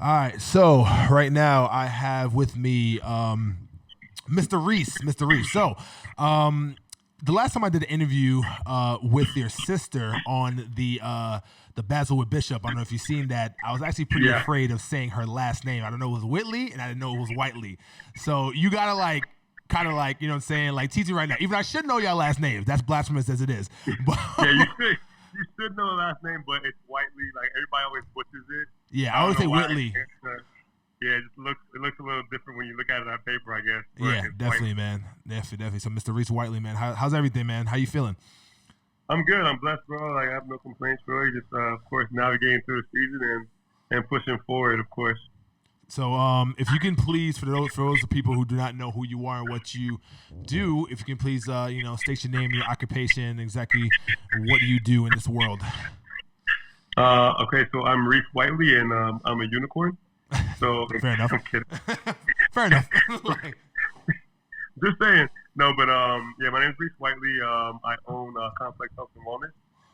All right, so right now I have with me Mr. Reese. Mr. Reese. So, the last time I did an interview with your sister on the Basil with Bishop, I don't know if you've seen that. I was actually pretty Yeah. afraid of saying her last name. I don't know it was Whitley, and I didn't know it was Whiteley. So you gotta like, kind of like, you know what I'm saying, like teach me right now. Even I should know your last name. That's blasphemous as it is. But Yeah, you should know the last name, but it's Whiteley. Like everybody always butchers it. yeah, I I don't always say know why. Whitley. Yeah, it looks a little different when you look at it on paper, I guess. But Yeah, it's definitely, Whiteley. man. Definitely. So, Mr. Reese Whiteley, man, how's everything, man? How you feeling? I'm good. I'm blessed, bro. Like I have no complaints, really. Just of course navigating through the season and pushing forward, of course. So, if you can please, for those people who do not know who you are and what you do, if you can please, state your name, your occupation, exactly what you do in this world. Okay, so I'm Reese Whiteley, and I'm a unicorn. So Fair enough. I'm kidding. Fair enough. Like, Just saying. No, but yeah, my name is Reese Whiteley. I own Complex Health and Wellness,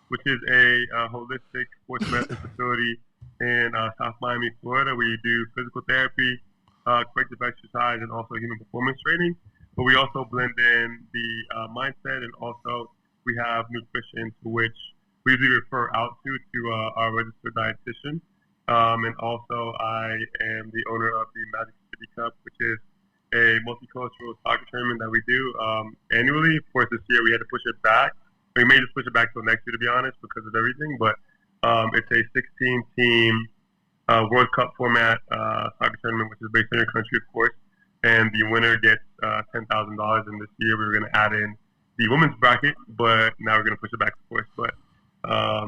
which is a holistic sports medicine facility in South Miami, Florida. We do physical therapy, corrective exercise, and also human performance training. But we also blend in the mindset, and also we have nutrition, to which we usually refer out to our registered dietitian. And also, I am the owner of the Magic City Cup, which is a multicultural soccer tournament that we do annually. Of course, this year we had to push it back. We may just push it back till next year, to be honest, because of everything. But it's a 16-team World Cup format soccer tournament, which is based in your country, of course. And the winner gets $10,000. And this year we were going to add in the women's bracket, but now we're going to push it back, of course. But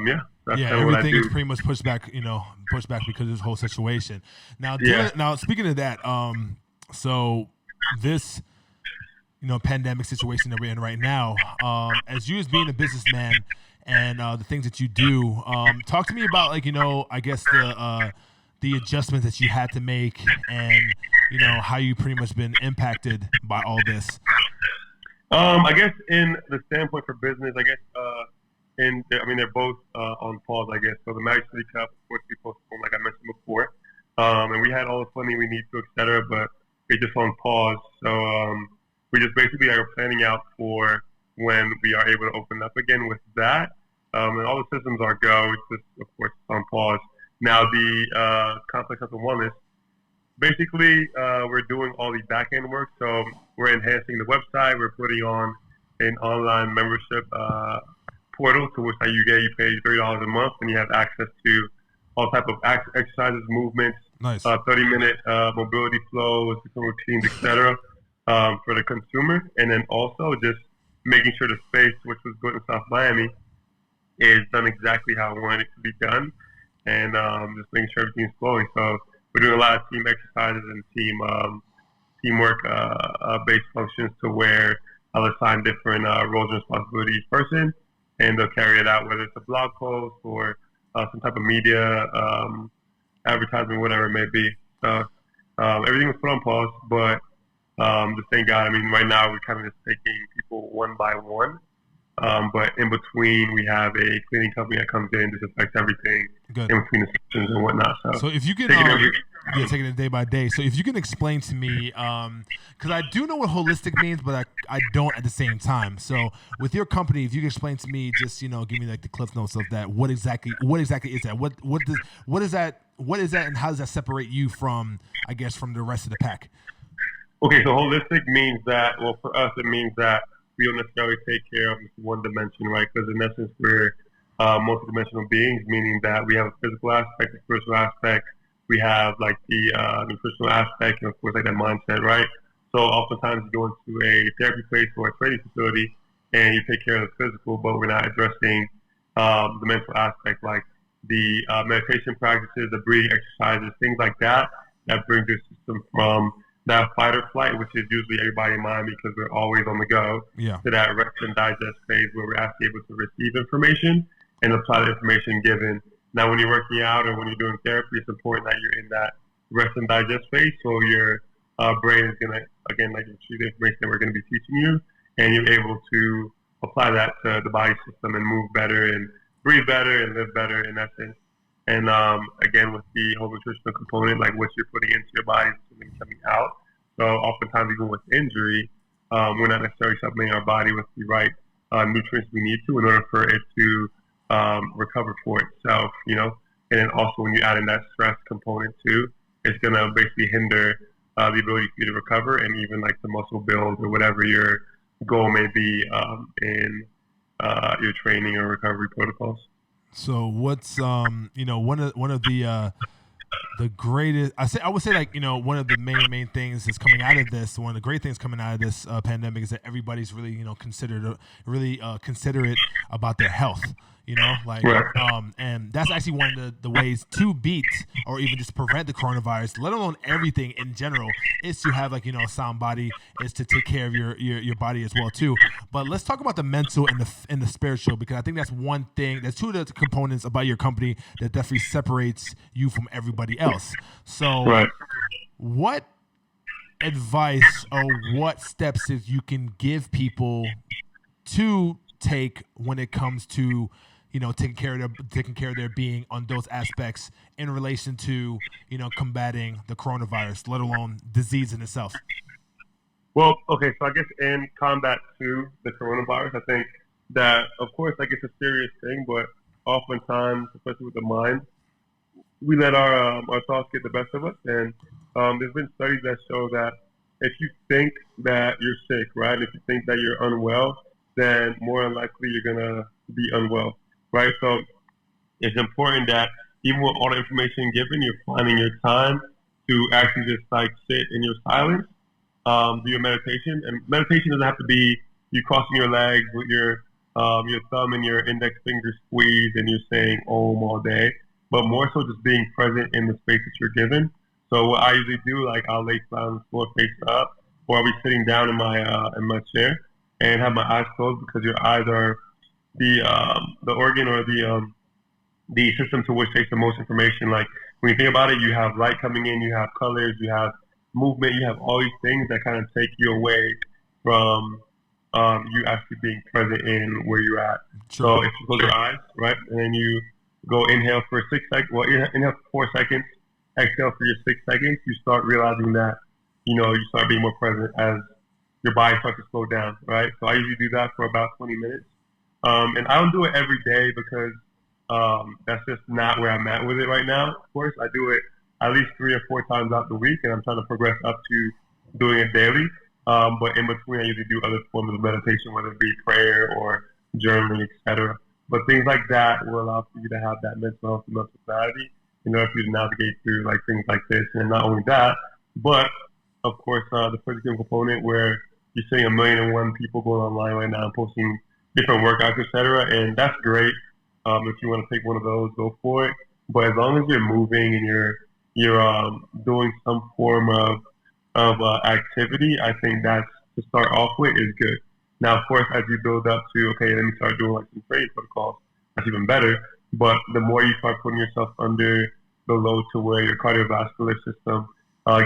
yeah, that's yeah, kind of what I everything is do. pretty much pushed back because of this whole situation. Now, Yeah. now speaking of that, so this pandemic situation that we're in right now, as you as being a businessman and the things that you do, talk to me about, like, I guess the adjustments that you had to make, and how you pretty much been impacted by all this. I guess in the standpoint for business, I guess I mean they're both on pause. I guess so. The Magic City Cup, of course, we postponed, like I mentioned before, and we had all the funding we need to, etc. But it's just on pause. So we just basically are planning out for when we are able to open up again with that. And all the systems are go. It's just, of course, it's on pause. Now the complex health and wellness. Basically, we're doing all the back end work. So we're enhancing the website. We're putting on an online membership portal to which you pay $30 a month, and you have access to all type of exercises, movements, Nice. 30-minute mobility flows, different routines, etc. For the consumer, and then also just making sure the space, which was built in South Miami, is done exactly how I want it to be done, and just making sure everything's flowing. So we're doing a lot of team exercises and teamwork based functions to where I'll assign different roles and responsibilities each person, and they'll carry it out, whether it's a blog post or some type of media advertisement, whatever it may be. So everything was put on pause, but just thank God. I mean, right now we're kind of just taking people one by one. But in between, we have a cleaning company that comes in, disinfects everything Good. in between the sessions and whatnot. So, So if you can, taking every, taking it day by day. So if you can explain to me, because I do know what holistic means, but I don't at the same time. So with your company, if you can explain to me, just give me like the cliff notes of that. What exactly is that? What is that? What is that, and how does that separate you from, I guess, from the rest of the pack? okay, so holistic means that, well, for us, it means that we don't necessarily take care of just one dimension, right? Because in essence, we're multidimensional beings, meaning that we have a physical aspect, a spiritual aspect, we have like the nutritional aspect, and of course, like that mindset, right? So oftentimes you go into a therapy place or a training facility and you take care of the physical, but we're not addressing the mental aspect, like the meditation practices, the breathing exercises, things like that, that brings your system from that fight or flight, which is usually everybody in mind because we're always on the go, Yeah. to that rest and digest phase where we're actually able to receive information and apply the information given. Now, when you're working out or when you're doing therapy, it's important that you're in that rest and digest phase, so your brain is going to, again, like retrieve the information that we're going to be teaching you, and you're able to apply that to the body system and move better and breathe better and live better in essence. And again, with the whole nutritional component, like what you're putting into your body is something coming out. So oftentimes, even with injury, we're not necessarily supplementing our body with the right nutrients we need to in order for it to recover for itself, you know. And then also when you add in that stress component too, it's gonna basically hinder the ability for you to recover and even like the muscle build or whatever your goal may be your training or recovery protocols. So what's one of the greatest I would say, like, one of the main things that's coming out of this, one of the great things coming out of this pandemic is that everybody's really considerate about their health, like, Right. and that's actually one of the ways to beat or even just prevent the coronavirus, let alone everything in general, is to have, like, a sound body, is to take care of your body as well too. But let's talk about the mental and the spiritual, because I think that's one thing, that's two of the components about your company that definitely separates you from everybody else. So Right. what advice or what steps that you can give people to take when it comes to taking care of their being on those aspects in relation to combating the coronavirus, let alone disease in itself? Well, okay, so I guess in combat to the coronavirus, I think that of course like it's a serious thing, but oftentimes, especially with the mind, we let our thoughts get the best of us. And there's been studies that show that if you think that you're sick, right, if you think that you're unwell, then more than likely you're gonna be unwell, right? So it's important that even with all the information given, you're finding your time to actually just like sit in your silence, do your meditation. And meditation doesn't have to be you crossing your legs with your thumb and your index finger squeezed and you're saying Om all day, but more so just being present in the space that you're given. So what I usually do, like I'll lay flat on the floor face up, or I'll be sitting down in my chair and have my eyes closed, because your eyes are the organ or the system to which takes the most information. Like when you think about it, you have light coming in, you have colors, you have movement, you have all these things that kind of take you away from you actually being present in where you're at. Sure. So if you close your eyes, right, and then you go inhale for 6 seconds, well, inhale for 4 seconds, exhale for your 6 seconds, you start realizing that, you start being more present as your body starts to slow down, right? So I usually do that for about 20 minutes. And I don't do it every day because that's just not where I'm at with it right now. Of course, I do it at least 3 or 4 times out the week, and I'm trying to progress up to doing it daily. But in between, I usually do other forms of meditation, whether it be prayer or journaling, etc. But things like that will allow for you to have that mental health and mental clarity in order for you to navigate through like things like this. And not only that, but of course, the physical component where you're seeing 1,000,001 people going online right now and posting different workouts, etc. And that's great. If you want to take one of those, go for it. But as long as you're moving and you're doing some form of activity, I think that's to start off with is good. Now, of course, as you build up to okay, let me start doing like some training protocols, that's even better. But the more you start putting yourself under the load to where your cardiovascular system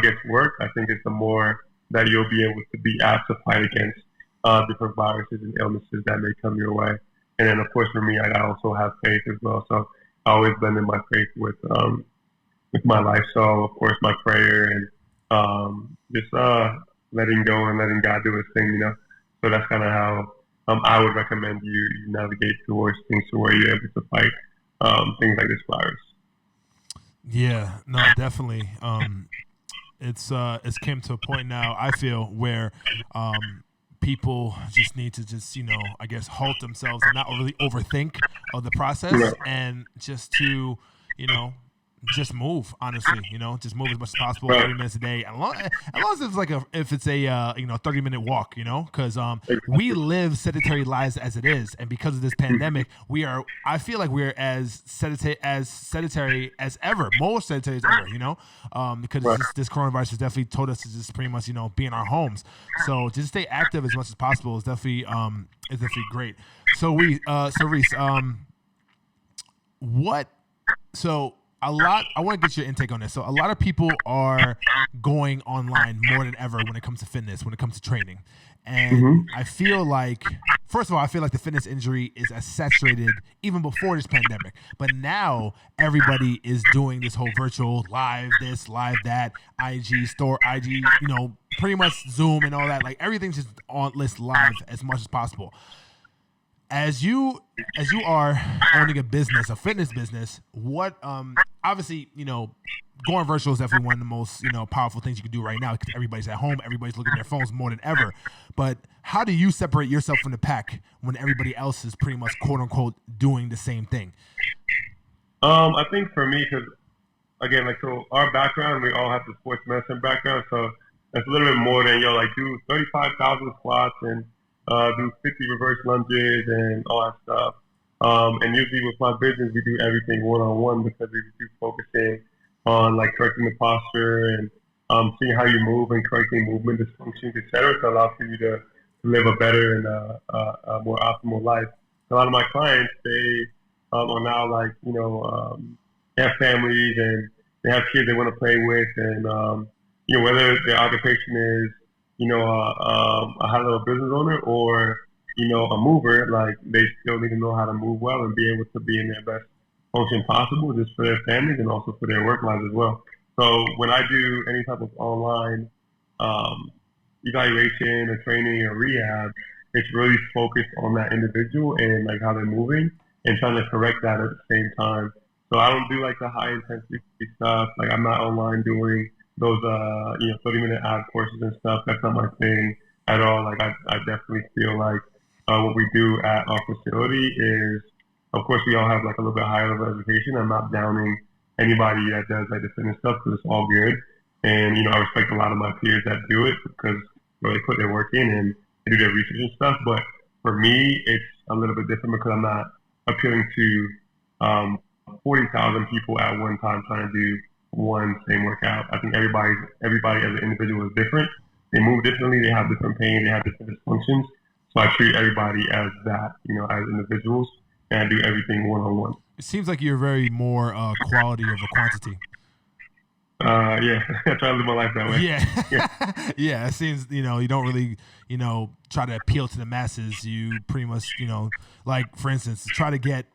gets work, I think it's the more that you'll be able to be apt to fight against different viruses and illnesses that may come your way. And then, of course, for me, I also have faith as well. So I always blend in my faith with my life. So, of course, my prayer and just letting go and letting God do His thing, So that's kind of how I would recommend you navigate towards things to where you're able to fight things like this virus. Yeah, no, definitely. It's came to a point now, I feel, where people just need to just I guess halt themselves and not really overthink of the process, Right. and just to just move, honestly, just move as much as possible, Right. 30 minutes a day, as long as it's like if it's a 30-minute walk, because we live sedentary lives as it is, and because of this pandemic, I feel like we're as sedentary as ever, more sedentary as ever, because Right. this coronavirus has definitely told us to just pretty much be in our homes. So just stay active as much as possible is definitely great. So Reese, what so I want to get your intake on this. So a lot of people are going online more than ever when it comes to fitness, when it comes to training. And I feel like, first of all, I feel like the fitness industry is as saturated even before this pandemic. But now everybody is doing this whole virtual live this, live that, IG store, IG, pretty much Zoom and all that. Like everything's just on list live as much as possible. As you are owning a business, a fitness business, what obviously, going virtual is definitely one of the most, powerful things you can do right now because everybody's at home, everybody's looking at their phones more than ever. But how do you separate yourself from the pack when everybody else is pretty much quote unquote doing the same thing? I think for me, because again, like, so our background, we all have the sports medicine background, so it's a little bit more than do 35,000 squats and do 50 reverse lunges and all that stuff. And usually with my business, we do everything one-on-one because we do focusing on like correcting the posture and seeing how you move and correcting movement dysfunctions, etc. to allow for you to live a better and a more optimal life. A lot of my clients, they are now like, they have families and they have kids they want to play with, and whether their occupation is a high-level business owner or, a mover, like they still need to know how to move well and be able to be in their best function possible just for their families and also for their work lives as well. So when I do any type of online evaluation or training or rehab, it's really focused on that individual and like how they're moving and trying to correct that at the same time. So I don't do like the high intensity stuff. Like I'm not online doing those 30-minute ab courses and stuff. That's not my thing at all. Like I definitely feel like what we do at our facility is, of course, we all have like a little bit higher level education. I'm not downing anybody that does like the fitness stuff because it's all good. And I respect a lot of my peers that do it because they put their work in and they do their research and stuff. But for me, it's a little bit different because I'm not appealing to 40,000 people at one time trying to do one same workout. I think everybody as an individual is different. They move differently. They have different pain. They have different dysfunctions. So I treat everybody as that, as individuals, and I do everything one-on-one. It seems like you're very more quality over quantity. Yeah, I try to live my life that way. Yeah. Yeah, it seems, you don't really, try to appeal to the masses. You pretty much, like, for instance, try to get,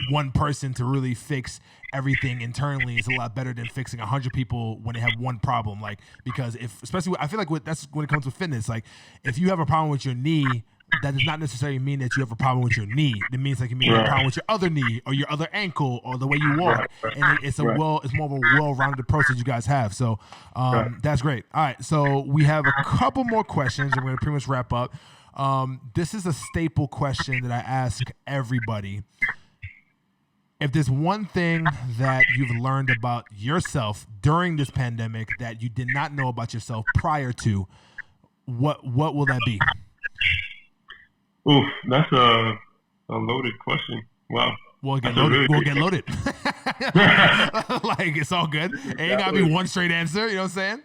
one person to really fix everything internally is a lot better than fixing 100 people when they have one problem. Like, because especially I feel like that's when it comes to fitness. Like, if you have a problem with your knee, that does not necessarily mean that you have a problem with your knee. It means like you have a problem with your other knee or your other ankle or the way you walk. And it's more of a well-rounded approach that you guys have. So that's great. All right, so we have a couple more questions. I'm going to pretty much wrap up. This is a staple question that I ask everybody. If there's one thing that you've learned about yourself during this pandemic that you did not know about yourself prior to, what will that be? Oof, that's a loaded question. Wow. We'll get loaded. Like, it's all good. It ain't got to be one straight answer. You know what I'm saying?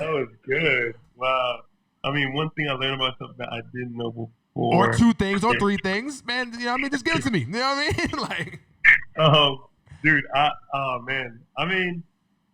That was good. Wow. I mean, one thing I learned about myself that I didn't know before. Or two things or three things. Man, just give it to me. You know what I mean? Like... dude, man. I mean,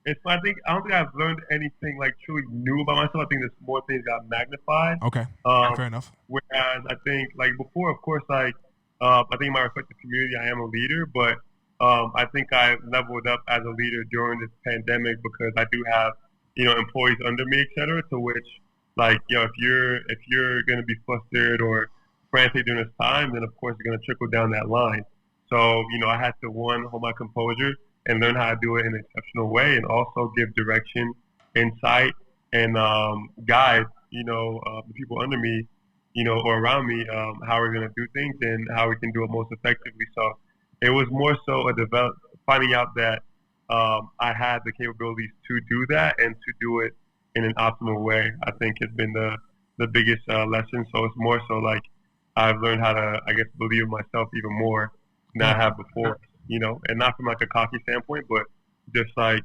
I don't think I've learned anything like truly new about myself. I think there's more things got magnified. Okay, fair enough. Whereas I think like before, of course, like I think in my respective community, I am a leader, but I think I leveled up as a leader during this pandemic because I do have employees under me, et cetera. To which like if you're gonna be flustered or frantic during this time, then of course it's gonna trickle down that line. So, I had to, one, hold my composure and learn how to do it in an exceptional way and also give direction, insight, and guide, the people under me, or around me, how we're going to do things and how we can do it most effectively. So it was more so finding out that I had the capabilities to do that and to do it in an optimal way. I think has been the biggest lesson. So it's more so like I've learned how to, I guess, believe in myself even more than I have before, and not from like a cocky standpoint, but just like,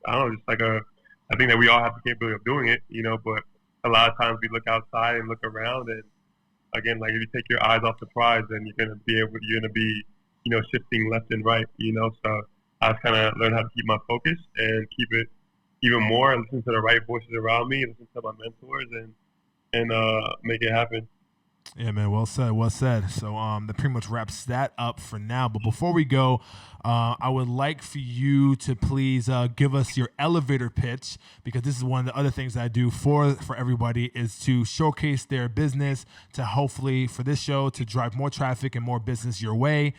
I don't know, I think that we all have the capability of doing it, but a lot of times we look outside and look around and again, like if you take your eyes off the prize, then you're going to be, shifting left and right, so I kind of learned how to keep my focus and keep it even more, and listen to the right voices around me, listen to my mentors, and make it happen. Yeah, man. Well said. Well said. So that pretty much wraps that up for now. But before we go, I would like for you to please give us your elevator pitch, because this is one of the other things that I do for everybody, is to showcase their business, to hopefully for this show to drive more traffic and more business your way.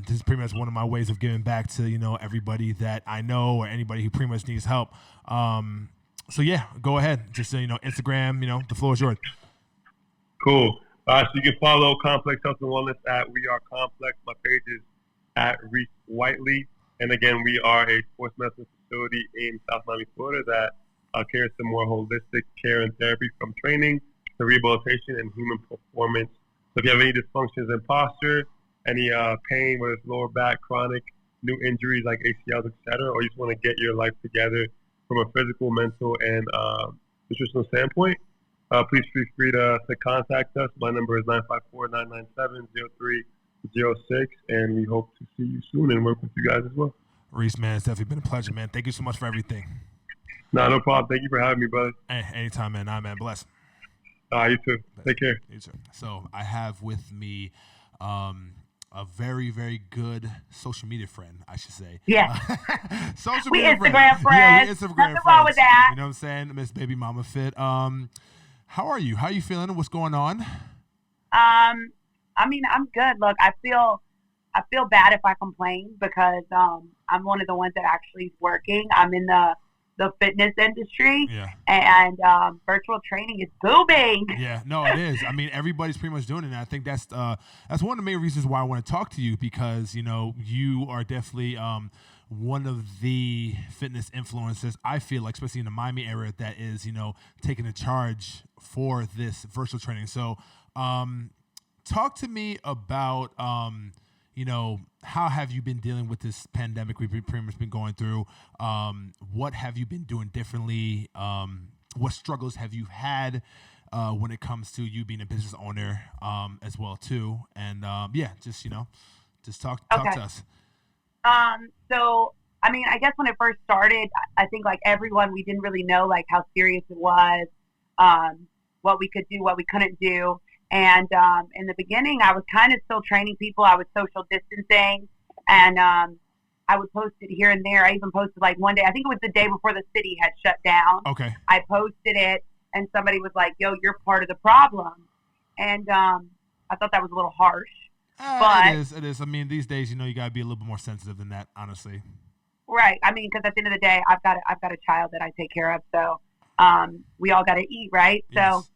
This is pretty much one of my ways of giving back to everybody that I know, or anybody who pretty much needs help. So yeah, go ahead. Just Instagram. The floor is yours. Cool. So you can follow Complex Health and Wellness at We Are Complex. My page is at Reese Whitely. And again, we are a sports medicine facility in South Miami, Florida that cares to more holistic care and therapy, from training to rehabilitation and human performance. So if you have any dysfunctions in posture, any pain, whether it's lower back, chronic, new injuries like ACLs, etc., or you just want to get your life together from a physical, mental, and nutritional standpoint, please feel free to contact us. My number is 954-997-0306, and we hope to see you soon and work with you guys as well. Reese, man, it's definitely been a pleasure, man. Thank you so much for everything. No problem. Thank you for having me, brother. Hey, anytime, man. Man, bless. You too. Take care. You too. So I have with me a very, very good social media friend, I should say. Yeah. Social we media Instagram friends. Yeah, we Instagram Nothing friends. wrong with that. You know what I'm saying? Miss BabyMommaFit. How are you? How are you feeling? What's going on? I mean, I'm good. Look, I feel bad if I complain, because I'm one of the ones that actually is working. I'm in the fitness industry, and virtual training is booming. Yeah, no, it is. I mean, everybody's pretty much doing it, and I think that's one of the main reasons why I want to talk to you, because you are definitely one of the fitness influencers, I feel like, especially in the Miami area, that is taking a charge for this virtual training. So talk to me about how have you been dealing with this pandemic we've pretty much been going through? What have you been doing differently? What struggles have you had when it comes to you being a business owner as well too? And just talk to us. So, I mean, I guess when it first started, I think like everyone, we didn't really know like how serious it was, what we could do, what we couldn't do. And in the beginning, I was kind of still training people. I was social distancing, and I would post it here and there. I even posted like one day, I think it was the day before the city had shut down. Okay. I posted it, and somebody was like, "Yo, you're part of the problem." And I thought that was a little harsh. But it is. I mean, these days, you got to be a little bit more sensitive than that, honestly. Right. I mean, because at the end of the day, I've got a child that I take care of, so we all got to eat, right? Yes. So,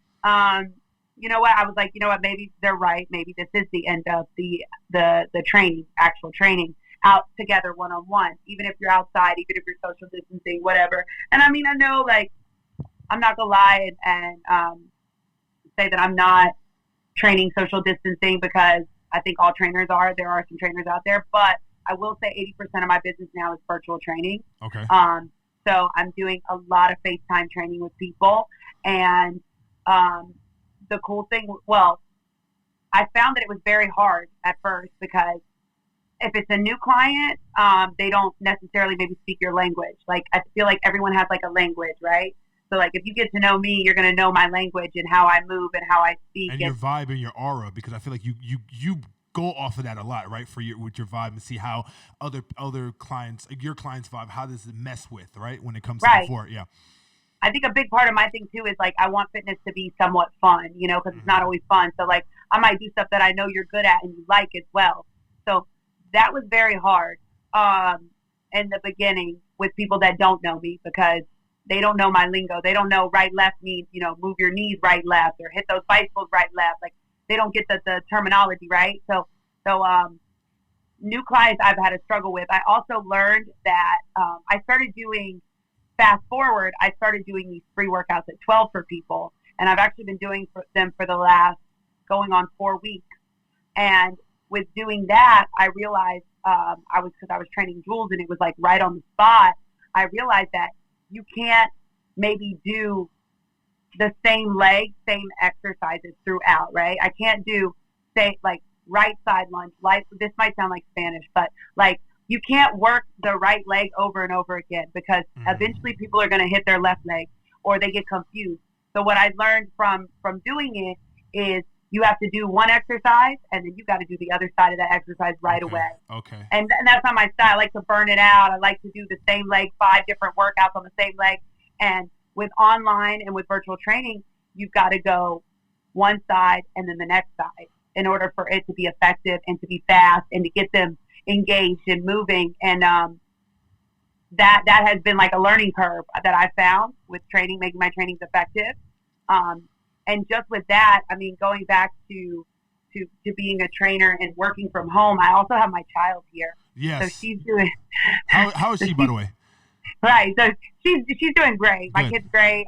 you know what? I was like, you know what? Maybe they're right. Maybe this is the end of the training, actual training, out together one-on-one. Even if you're outside, even if you're social distancing, whatever. And I mean, I know, like, I'm not gonna lie and say that I'm not training social distancing, because I think all trainers are. There are some trainers out there, but I will say 80% of my business now is virtual training. Okay. So I'm doing a lot of FaceTime training with people, and the cool thing, well, I found that it was very hard at first, because if it's a new client, they don't necessarily maybe speak your language. Like, I feel like everyone has like a language, right? So like, if you get to know me, you're going to know my language and how I move and how I speak. And your vibe and your aura, because I feel like you go off of that a lot, right? With your vibe, and see how other clients, like your clients' vibe, how does it mess with, right? When it comes to the fort, yeah. I think a big part of my thing too is like, I want fitness to be somewhat fun, because it's not always fun. So like, I might do stuff that I know you're good at and you like as well. So that was very hard in the beginning with people that don't know me, because they don't know my lingo. They don't know right, left means, move your knees right, left, or hit those bicycles right, left. Like, they don't get the terminology, right? So new clients I've had a struggle with. I also learned that I started doing, fast forward, I started doing these free workouts at 12 for people. And I've actually been doing them for the last going on 4 weeks. And with doing that, I realized because I was training Jules and it was like right on the spot. I realized that you can't maybe do the same leg, same exercises throughout, right? I can't do, say, like right side lunge. Like, this might sound like Spanish, but like, you can't work the right leg over and over again because eventually people are going to hit their left leg or they get confused. So what I learned from doing it is you have to do one exercise and then you got to do the other side of that exercise right away. Okay. And that's not my style. I like to burn it out. I like to do the same leg, 5 different workouts on the same leg. And with online and with virtual training, you've got to go one side and then the next side in order for it to be effective and to be fast and to get them engaged and moving. And that has been like a learning curve that I found with training, making my trainings effective. And just with that, I mean, going back to being a trainer and working from home, I also have my child here. Yes. So she's doing. How is she, by the way? Right. So she's doing great. My kid's great.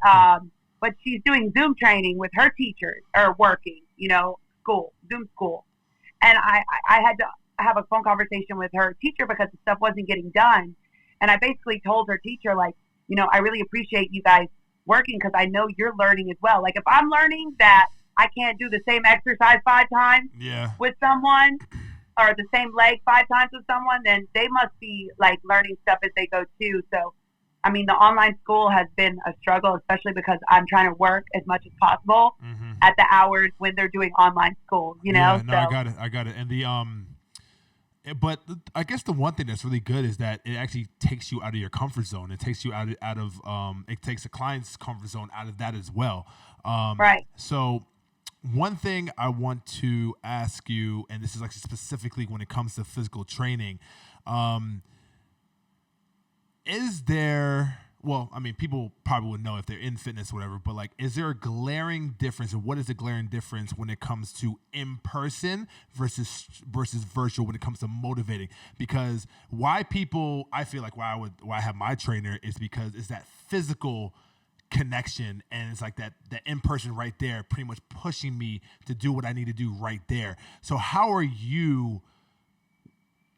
But she's doing Zoom training with her teachers or working, Zoom school. And I had to have a phone conversation with her teacher because the stuff wasn't getting done. And I basically told her teacher, like, I really appreciate you guys working because I know you're learning as well. Like if I'm learning that I can't do the same exercise 5 times with someone or the same leg 5 times with someone, then they must be like learning stuff as they go too. So, I mean, the online school has been a struggle, especially because I'm trying to work as much as possible at the hours when they're doing online school, Yeah, no, So, I got it. And but I guess the one thing that's really good is that it actually takes you out of your comfort zone. It takes you out of it takes the client's comfort zone out of that as well. right. So one thing I want to ask you, and this is actually specifically when it comes to physical training, is there, well, I mean, people probably would know if they're in fitness or whatever, but like, is there a glaring difference, or what is the glaring difference when it comes to in-person versus virtual when it comes to motivating? Because I feel like why I have my trainer is because it's that physical connection, and it's like that in-person right there pretty much pushing me to do what I need to do right there. So how are you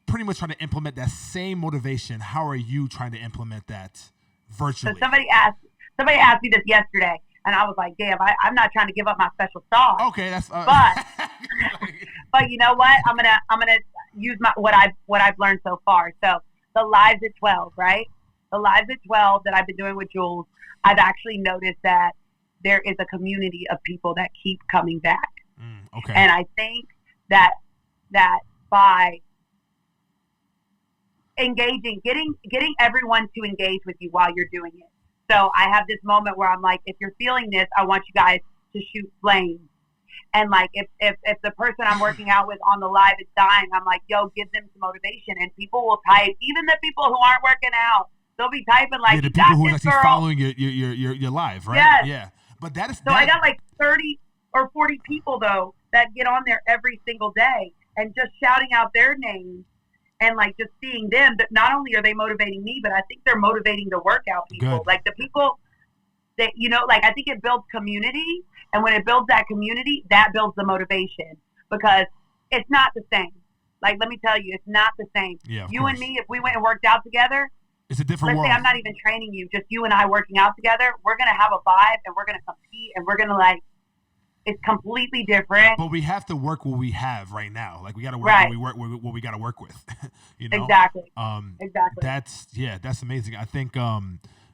pretty much trying to implement that same motivation? How are you trying to implement that virtually? So somebody asked me this yesterday, and I was like, damn, I'm not trying to give up my special sauce. Okay, that's but you know what? I'm gonna use what I've learned so far. So the lives at 12, right? The lives at 12 that I've been doing with Jules, I've actually noticed that there is a community of people that keep coming back. Okay. And I think that by engaging, getting everyone to engage with you while you're doing it. So I have this moment where I'm like, if you're feeling this, I want you guys to shoot flames. And like, if the person I'm working out with on the live is dying, I'm like, yo, give them some motivation. And people will type, even the people who aren't working out, they'll be typing like, the people who are actually following your live, right? Yes. Yeah. But that is, so I got like 30 or 40 people though that get on there every single day and just shouting out their names. And like just seeing them, that not only are they motivating me, but I think they're motivating the workout people. Good. Like the people that, like I think it builds community. And when it builds that community, that builds the motivation because it's not the same. Like, let me tell you, it's not the same. Yeah, you and me, if we went and worked out together, it's a different let's world. say I'm not even training you, just you and I working out together, we're going to have a vibe and we're going to compete and we're going to like, it's completely different. But we have to work what we have right now. Like we got to work what we got to work with. Exactly. Exactly. That's amazing. I think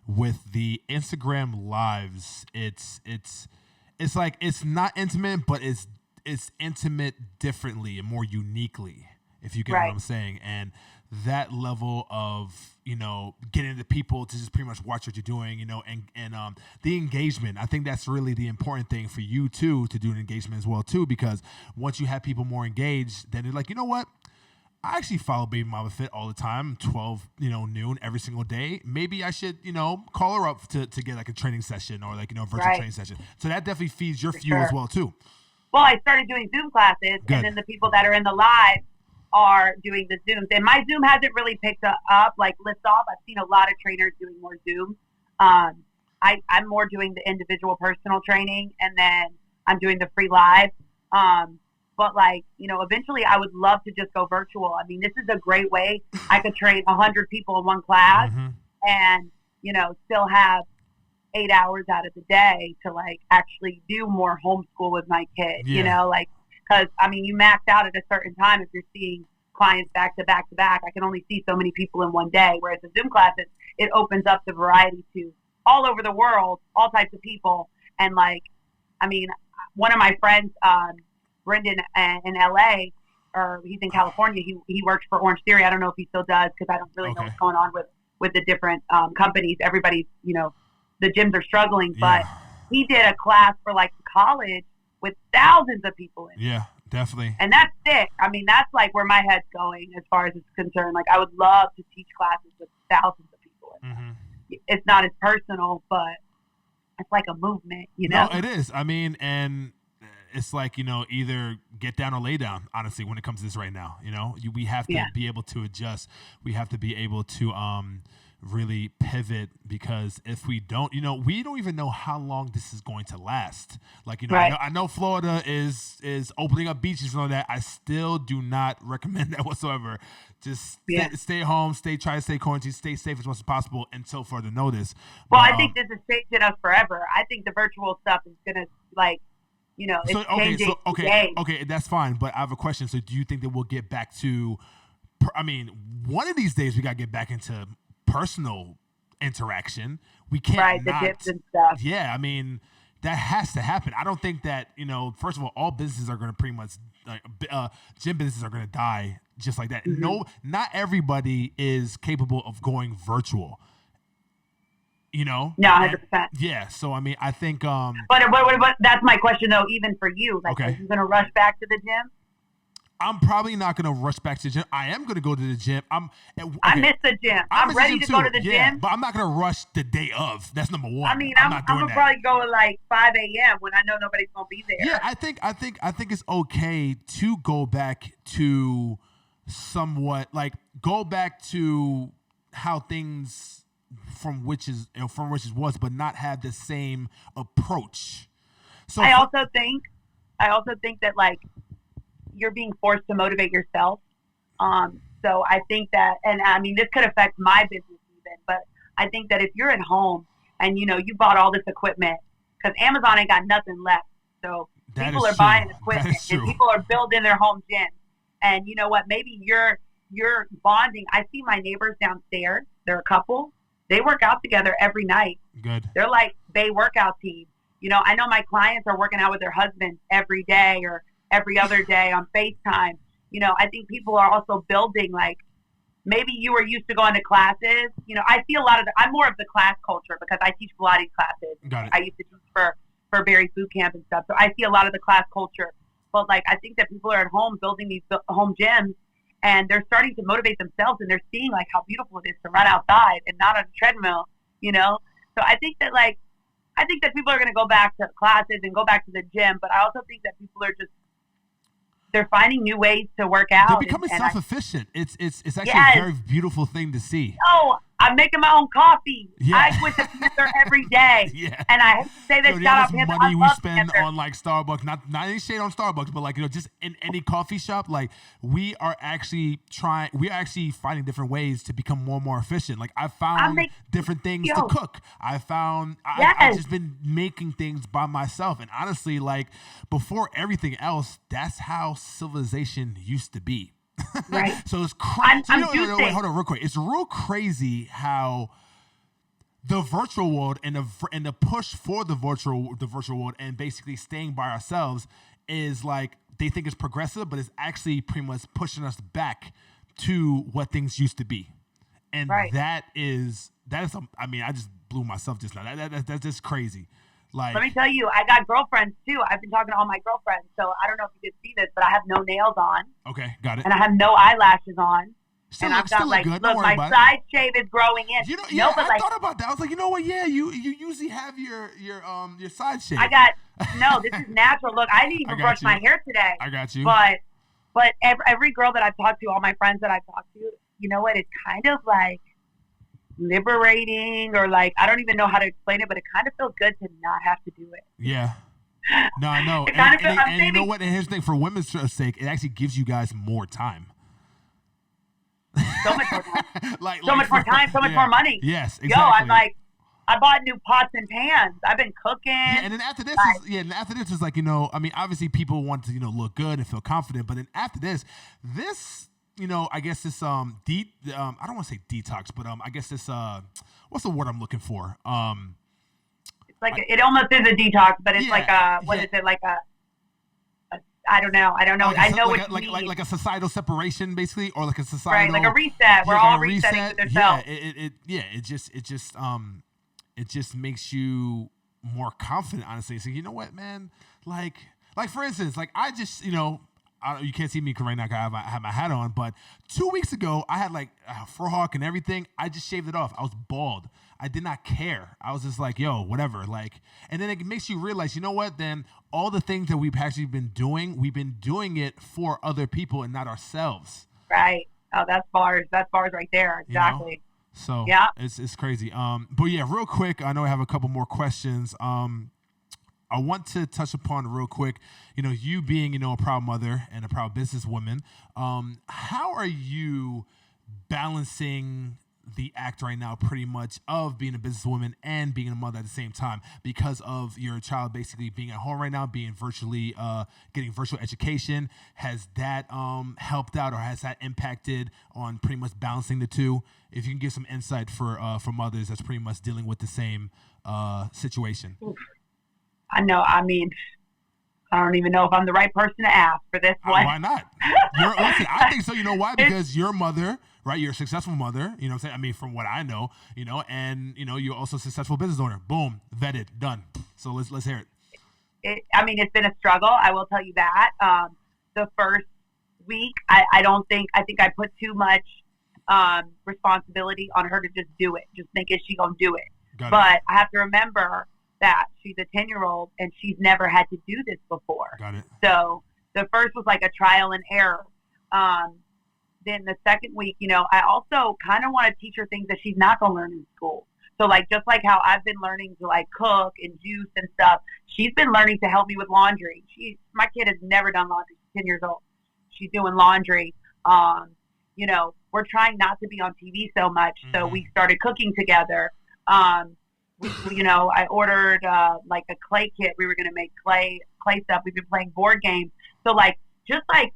with the Instagram lives, it's like it's not intimate, but it's intimate differently and more uniquely, if you get what I'm saying. And that level of getting the people to just pretty much watch what you're doing, and the engagement. I think that's really the important thing for you too, to do an engagement as well too, because once you have people more engaged, then they're like, you know what? I actually follow BabyMommaFit all the time, 12 noon every single day. Maybe I should call her up to get like a training session or like virtual training session. So that definitely feeds your fuel as well too. Well, I started doing Zoom classes, and then the people that are in the live are doing the Zooms. And my Zoom hasn't really picked up, like lift off. I've seen a lot of trainers doing more Zoom. I'm more doing the individual personal training, and then I'm doing the free live. But like, eventually I would love to just go virtual. I mean, this is a great way. I could train 100 people in one class and, still have 8 hours out of the day to like actually do more homeschool with my kid, like, because I mean, you max out at a certain time if you're seeing clients back to back to back. I can only see so many people in one day. Whereas the Zoom classes, it opens up the variety to all over the world, all types of people. And like, I mean, one of my friends, Brendan in LA, or he's in California. He works for Orange Theory. I don't know if he still does because I don't really know what's going on with the different companies. Everybody's, you know, the gyms are struggling, but he did a class for like college with thousands of people in it. Yeah, definitely. And that's sick. I mean, that's like where my head's going as far as it's concerned. Like, I would love to teach classes with thousands of people in it. It's not as personal, but it's like a movement, you know? No, it is. I mean, and it's like, you know, either get down or lay down, honestly, when it comes to this right now. You know, we have to be able to adjust. We have to be able to really pivot, because if we don't, you know, we don't even know how long this is going to last. Like, you know, I know Florida is opening up beaches and all that. I still do not recommend that whatsoever. Just stay home, try to stay quarantined, stay safe as much as possible until further notice. Well, I think this is changing us forever. I think the virtual stuff is going to, like, you know, it's changing. Okay, that's fine. But I have a question. So do you think that we'll get back to, I mean, one of these days we got to get back into personal interaction. We can't the tips and stuff. Yeah, I mean, that has to happen. I don't think that, you know, first of all businesses are going to pretty much, like, gym businesses are going to die just like that. No, not everybody is capable of going virtual. You know? No, 100%. Yeah, so I mean, I think. But that's my question though. Even for you, like, are you going to rush back to the gym? I'm probably not going to rush back to the gym. I am going to go to the gym. I miss the gym. I'm ready to go to the gym. But I'm not going to rush the day of. That's number one. I mean, I'm going to probably go at like 5 a.m. when I know nobody's going to be there. Yeah, I think it's okay to go back to somewhat, like, go back to how things from which was, but not have the same approach. So I also think that, like, you're being forced to motivate yourself. So I think that, and I mean, this could affect my business even, but I think that if you're at home and, you know, you bought all this equipment, because Amazon ain't got nothing left. So people are buying equipment and people are building their home gyms. And you know what? Maybe you're bonding. I see my neighbors downstairs. They're a couple. They work out together every night. Good. They're like Bay workout team. You know, I know my clients are working out with their husbands every day or every other day on FaceTime. You know, I think people are also building, like, maybe you were used to going to classes. You know, I see a lot of I'm more of the class culture because I teach Pilates classes. Got it. I used to teach for Barry's boot camp and stuff. So I see a lot of the class culture. But, like, I think that people are at home building these home gyms, and they're starting to motivate themselves, and they're seeing, like, how beautiful it is to run outside and not on a treadmill, you know? So I think that, like, people are going to go back to classes and go back to the gym, but I also think that people are just, they're finding new ways to work out. They're becoming self-efficient. It's actually a very beautiful thing to see. Oh, I'm making my own coffee. Yeah. I switch a Panther every day. Yeah. And I have to say that, shout out Panther. Money we spend on, like, Starbucks, not any shade on Starbucks, but, like, you know, just in any coffee shop, like, we are actually finding different ways to become more and more efficient. Like, I found different things to cook. I've just been making things by myself. And honestly, like, before everything else, that's how civilization used to be. Right. So it's crazy. Wait, hold on real quick. It's real crazy how the virtual world and the push for the virtual world and basically staying by ourselves is, like, they think it's progressive, but it's actually pretty much pushing us back to what things used to be. And that is I mean, I just blew myself just now. That's just crazy. Like, let me tell you, I got girlfriends too. I've been talking to all my girlfriends, so I don't know if you can see this, but I have no nails on. Okay, got it. And I have no eyelashes on. Still I've got, like, good. Look, my side shave is growing in. You know, I thought about that. I was like, you know what? Yeah, you usually have your side shave. This is natural. Look, I didn't even brush my hair today. I got you. But every girl that I've talked to, all my friends that I've talked to, you know what? It's kind of like liberating, or, like, I don't even know how to explain it, but it kind of feels good to not have to do it. Yeah. No, I know. And you know what? And here's the thing, for women's sake, it actually gives you guys more time. So much more time. so much more time, so much more money. Yes, exactly. Yo, I'm like, I bought new pots and pans. I've been cooking. Yeah, and then after this is like, you know, I mean, obviously people want to, you know, look good and feel confident, but then after this I guess this I don't want to say detox, but I guess this what's the word I'm looking for? It's like it almost is a detox, but it's like what is it, like a I don't know. I know what you mean. Like a societal separation, basically, or like a societal, right, like a reset. We're all resetting with ourselves. It just makes you more confident, honestly. So you know what, man? Like for instance, like I just, you can't see me right now because I have my hat on, but 2 weeks ago I had like a fur hawk and everything. I just shaved it off. I was bald. I did not care. I was just like, yo, whatever. Like, and then it makes you realize, you know what? Then all the things that we've actually been doing it for other people and not ourselves. Right. Oh, that's bars. That's bars right there. Exactly. So yeah, it's crazy. But yeah, real quick, I know I have a couple more questions. I want to touch upon real quick, you being, a proud mother and a proud businesswoman. How are you balancing the act right now, pretty much, of being a businesswoman and being a mother at the same time, because of your child basically being at home right now, being virtually, getting virtual education? Has that helped out, or has that impacted on pretty much balancing the two? If you can give some insight for mothers that's pretty much dealing with the same situation. I know. I mean, I don't even know if I'm the right person to ask for this one. Why not? Listen, I think so. You know why? Because you're a mother, right? You're a successful mother. You know what I'm saying? I mean, from what I know, and you're also a successful business owner. Boom, vetted, done. So let's hear it. It's been a struggle. I will tell you that. The first week, I think I put too much responsibility on her to just do it. Just think, is she gonna do it? But I have to remember that she's a 10-year-old and she's never had to do this before. Got it. So the first was like a trial and error. Then the second week, I also kind of want to teach her things that she's not going to learn in school. So like, just like how I've been learning to like cook and juice and stuff, she's been learning to help me with laundry. My kid has never done laundry. She's 10 years old. She's doing laundry. We're trying not to be on TV so much. Mm-hmm. So we started cooking together. I ordered like a clay kit. We were going to make clay stuff. We've been playing board games. So like, just like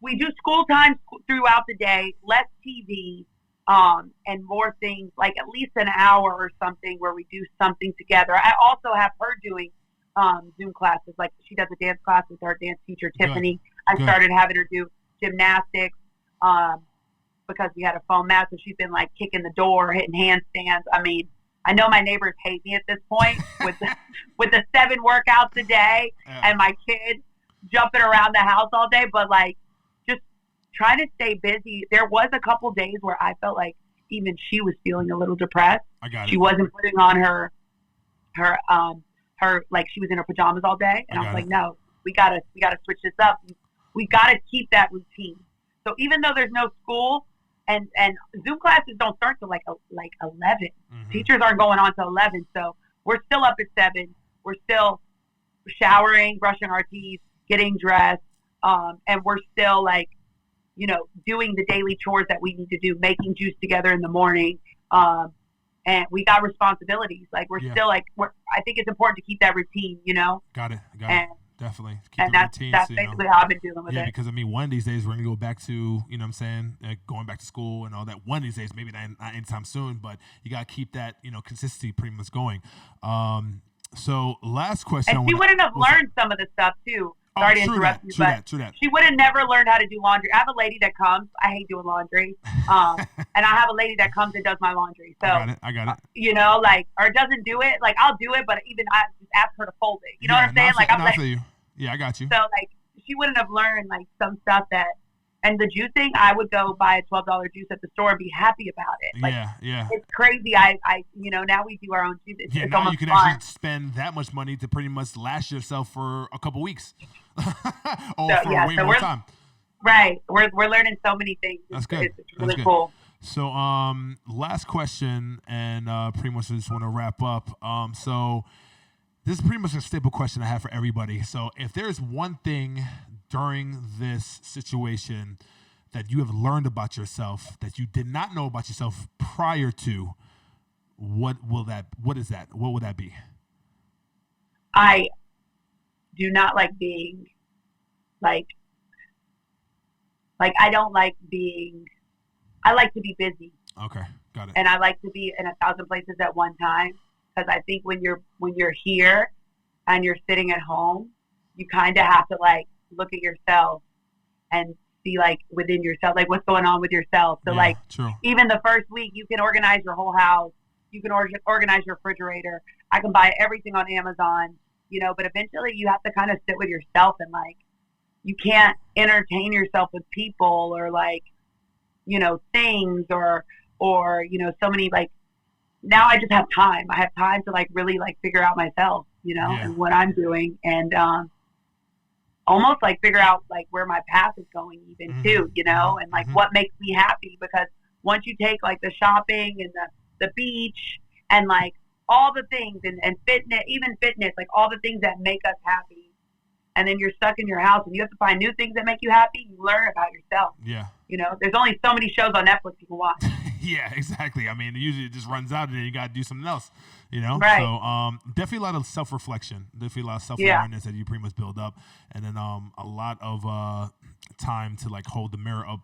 we do school times throughout the day, less TV, and more things, like at least an hour or something where we do something together. I also have her doing Zoom classes. Like she does a dance class with our dance teacher, Tiffany. I started having her do gymnastics because we had a foam mat. So she's been like kicking the door, hitting handstands. I mean, I know my neighbors hate me at this point with the 7 workouts a day and my kid jumping around the house all day, but like just trying to stay busy. There was a couple days where I felt like even she was feeling a little depressed. I got it. She wasn't putting on her like she was in her pajamas all day, and I was like, no, we gotta switch this up. We gotta keep that routine. So even though there's no school, and Zoom classes don't start till like 11. Mm-hmm. Teachers aren't going on till 11, so we're still up at 7. We're still showering, brushing our teeth, getting dressed, and we're still like, doing the daily chores that we need to do, making juice together in the morning, and we got responsibilities. Like we're still like I think it's important to keep that routine. Got it. Definitely. Keep that's basically how I've been dealing with it. Yeah, because I mean, one of these days we're going to go back to, going back to school and all that. One of these days, maybe not anytime soon, but you got to keep that, consistency pretty much going. So last question. And she wouldn't have learned some of the stuff too. Sorry to interrupt you, but true that. She would have never learned how to do laundry. I have a lady that comes. I hate doing laundry. And I have a lady that comes and does my laundry. So I got it. Or doesn't do it. Like I'll do it, but even I just ask her to fold it. You know what I'm saying? I got you. So like she wouldn't have learned like some stuff and the juicing, I would go buy a $12 juice at the store and be happy about it. Like, yeah. It's crazy. I now we do our own juice. It's now you can actually spend that much money to pretty much last yourself for a couple weeks. Way more time. Right. We're learning so many things. That's good. It's really cool. So last question, and pretty much I just want to wrap up. So this is pretty much a staple question I have for everybody. So if there's one thing during this situation that you have learned about yourself that you did not know about yourself prior to, what is that? What would that be? I do not like being like Like, I don't like I like to be busy. Okay, got it. And I like to be in 1,000 places at one time, because I think when you're here and you're sitting at home, you kind of have to like look at yourself and see like within yourself, like what's going on with yourself. So like true. Even the first week, you can organize your whole house. You can organize your refrigerator. I can buy everything on Amazon, but eventually you have to kind of sit with yourself, and like, you can't entertain yourself with people or like, things or, so many, like, now I just have time. I have time to like really like figure out myself, and what I'm doing, and almost like figure out like where my path is going even too, and like what makes me happy, because once you take like the shopping and the beach and like all the things and fitness, even fitness, like all the things that make us happy, and then you're stuck in your house and you have to find new things that make you happy, you learn about yourself. Yeah. There's only so many shows on Netflix you can watch. Yeah, exactly. I mean, usually it just runs out and then you got to do something else, Right. So definitely a lot of self-reflection, definitely a lot of self-awareness that you pretty much build up. And then a lot of time to like hold the mirror up,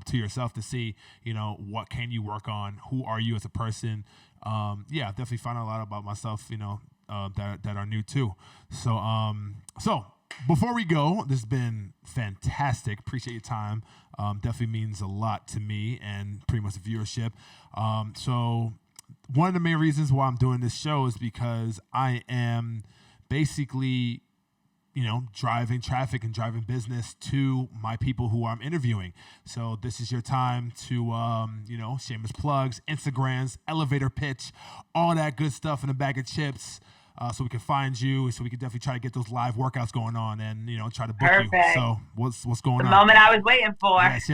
to yourself to see, what can you work on? Who are you as a person? Definitely find out a lot about myself, that are new too. So before we go, this has been fantastic. Appreciate your time. Definitely means a lot to me and pretty much the viewership. So one of the main reasons why I'm doing this show is because I am basically, driving traffic and driving business to my people who I'm interviewing. So this is your time to, shameless plugs, Instagrams, elevator pitch, all that good stuff in a bag of chips. So we can find you, so we can definitely try to get those live workouts going on and, try to book Perfect. you. So what's going on? The moment I was waiting for. Yes.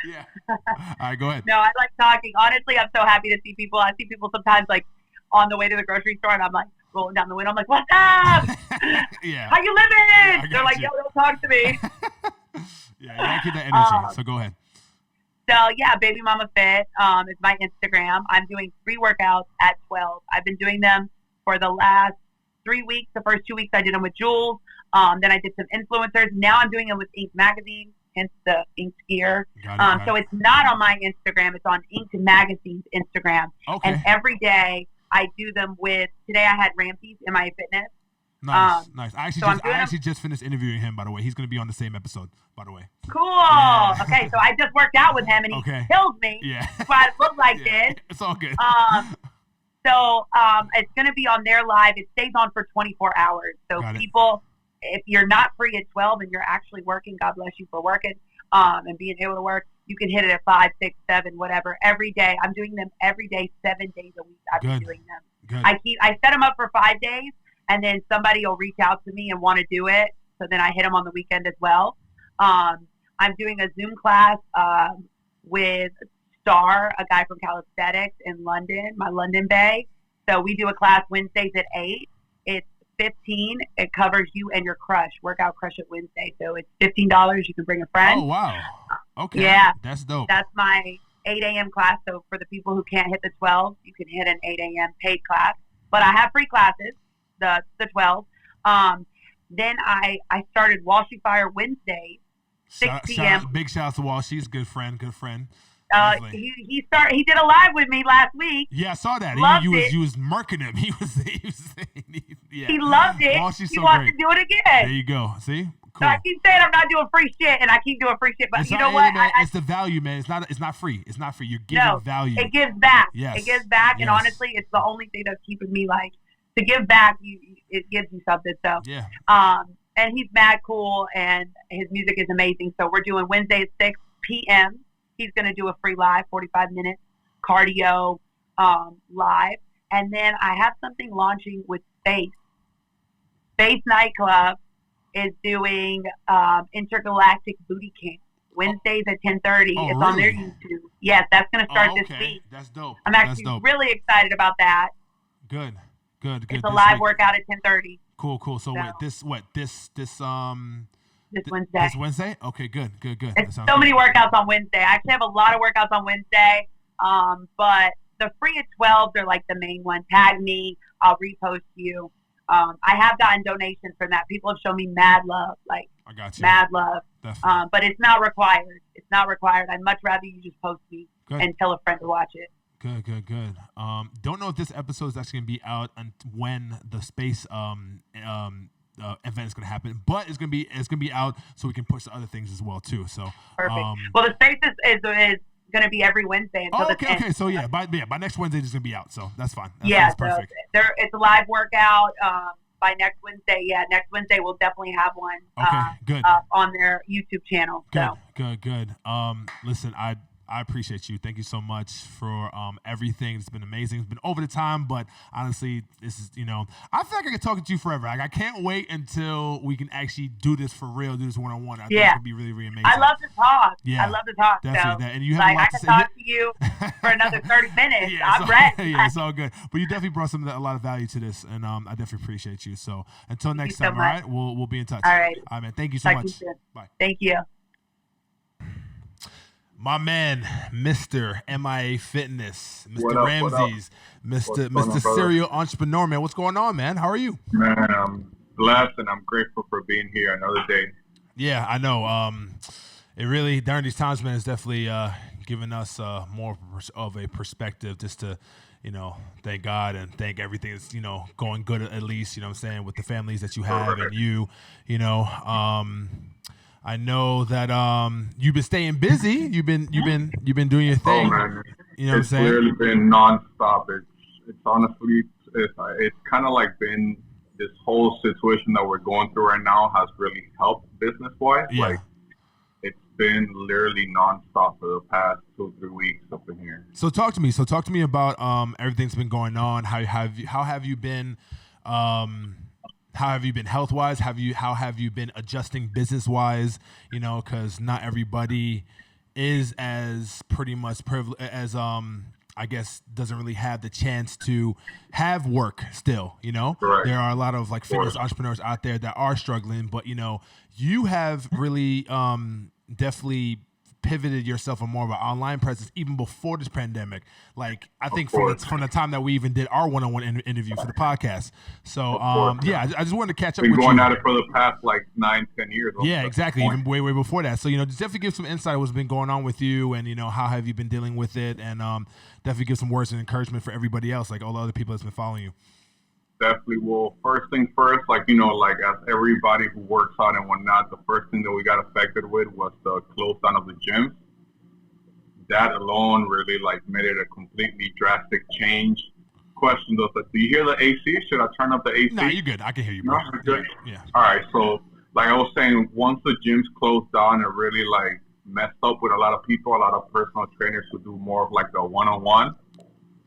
Yeah. All right, go ahead. No, I like talking. Honestly, I'm so happy to see people. I see people sometimes like on the way to the grocery store, and I'm like rolling down the window. I'm like, what's up? Yeah. How you living? Yeah, They're like, yo, don't talk to me. Yeah, you gotta keep that energy. So go ahead. So yeah, BabyMommaFit is my Instagram. I'm doing 3 workouts at 12. I've been doing them for the last 3 weeks. The first 2 weeks I did them with Jules. Then I did some influencers. Now I'm doing them with Ink Magazine, hence the Ink gear. So it's not on my Instagram. It's on Ink Magazine's Instagram. Okay. And every day I do them with. Today I had Ramses in my fitness. Nice. I actually just finished interviewing him, by the way. He's going to be on the same episode, by the way. Cool. Yeah. Okay, so I just worked out with him, and he kills me. Yeah. That's why I look like this. It's all good. So it's going to be on their live. It stays on for 24 hours. So people, if you're not free at 12 and you're actually working, God bless you for working and being able to work, you can hit it at 5, 6, 7, whatever, every day. I'm doing them every day, 7 days a week. I've been doing them. Good. I set them up for 5 days, and then somebody will reach out to me and want to do it. So then I hit them on the weekend as well. I'm doing a Zoom class with Star, a guy from calisthenics in London, my London Bay. So we do a class Wednesdays at 8. It's $15. It covers you and your crush. Workout Crush It Wednesday. So it's $15. You can bring a friend. Oh, wow. Okay. Yeah. That's dope. That's my 8 a.m. class. So for the people who can't hit the 12, you can hit an 8 a.m. paid class. But I have free classes, the 12. Then I started Walshy Fire Wednesdays, 6 p.m. Big shout out to Wall. She's a good friend. He did a live with me last week. Yeah, I saw that. You was murking him. He loved it. Walshy's he wants to do it again. There you go. See? Cool. So I keep saying I'm not doing free shit, and I keep doing free shit. But it's you know what? Man, it's the value, man. It's not free. It's not free. You're giving value. It gives back. Yes. It gives back, and honestly, it's the only thing that's keeping me like to give back. It gives you something. So yeah. And he's mad cool, and his music is amazing. So we're doing Wednesday at 6 p.m. He's going to do a free live, 45 minutes cardio live. And then I have something launching with Space. Space Nightclub is doing Intergalactic Booty Camp. Wednesdays at 10:30. Oh, it's on their YouTube. Yes, that's going to start this week. That's dope. I'm actually really excited about that. Good. It's a live workout at 10:30. Cool. So wait, this Wednesday. This Wednesday? Okay, good. It's so many workouts on Wednesday. I actually have a lot of workouts on Wednesday. But the free at 12, they're like the main one. Tag me, I'll repost you. I have gotten donations from that. People have shown me mad love. Like I got you. Mad love. Definitely. But it's not required. It's not required. I'd much rather you just post me Good. and tell a friend to watch it. Good. Don't know if this episode is actually gonna be out when the space event is gonna happen, but it's gonna be out so we can push the other things as well too. So perfect. Well, the space is gonna be every Wednesday until the end. Okay. So by next Wednesday it's gonna be out. So that's fine. That's perfect. So it's a live workout. By next Wednesday, next Wednesday we'll definitely have one. Okay, good. On their YouTube channel. Good. Listen, I appreciate you. Thank you so much for everything. It's been amazing. It's been over the time, but honestly, this is, I feel like I could talk to you forever. Like, I can't wait until we can actually do this for real, do this one-on-one. I think it could be really, really amazing. I love to talk. Yeah, I love to talk. Definitely. So, and you have a lot I to can say. talk to you for another 30 minutes. I'm ready. Yeah, it's all good. But you definitely brought a lot of value to this, and I definitely appreciate you. So until next time, all right? We'll be in touch. All right. All right, man. Thank you so much. Bye. Thank you. My man, Mr. MIA Fitness, Mr. Ramses, Mr. Serial Entrepreneur, man. What's going on, man? How are you? Man, I'm blessed and I'm grateful for being here another day. Yeah, I know. It really, during these times, man, it's definitely given us more of a perspective just to, thank God and thank everything that's, going good at least, what I'm saying, with the families that you have and you, I know that you've been staying busy. You've been doing your thing. Oh man, you know what I'm saying? It's literally been nonstop. It's honestly it's kind of like been this whole situation that we're going through right now has really helped business wise. Yeah. Like it's been literally nonstop for the past 2-3 weeks up in here. So talk to me about everything's been going on. How have you been? How have you been health wise? How have you been adjusting business wise? Because not everybody is as pretty much privileged as I guess doesn't really have the chance to have work still. Correct. There are a lot of fitness entrepreneurs out there that are struggling, but you have really definitely pivoted yourself on more of an online presence even before this pandemic. I think from the time that we even did our one-on-one interview for the podcast. So I just wanted to catch up with you. Been going at it for the past 9-10 years. Yeah, exactly. Even way before that. So just definitely give some insight of what's been going on with you, and how have you been dealing with it, and definitely give some words of encouragement for everybody else, all the other people that's been following you. Definitely. Well, first thing first, as everybody who works out and whatnot, the first thing that we got affected with was the close down of the gyms. That alone really made it a completely drastic change. Question though, do you hear the AC? Should I turn up the AC? No, you're good. I can hear you, bro. No, you're good? Yeah. All right. So, I was saying, once the gyms closed down, it really messed up with a lot of people, a lot of personal trainers who do more of the one-on-one.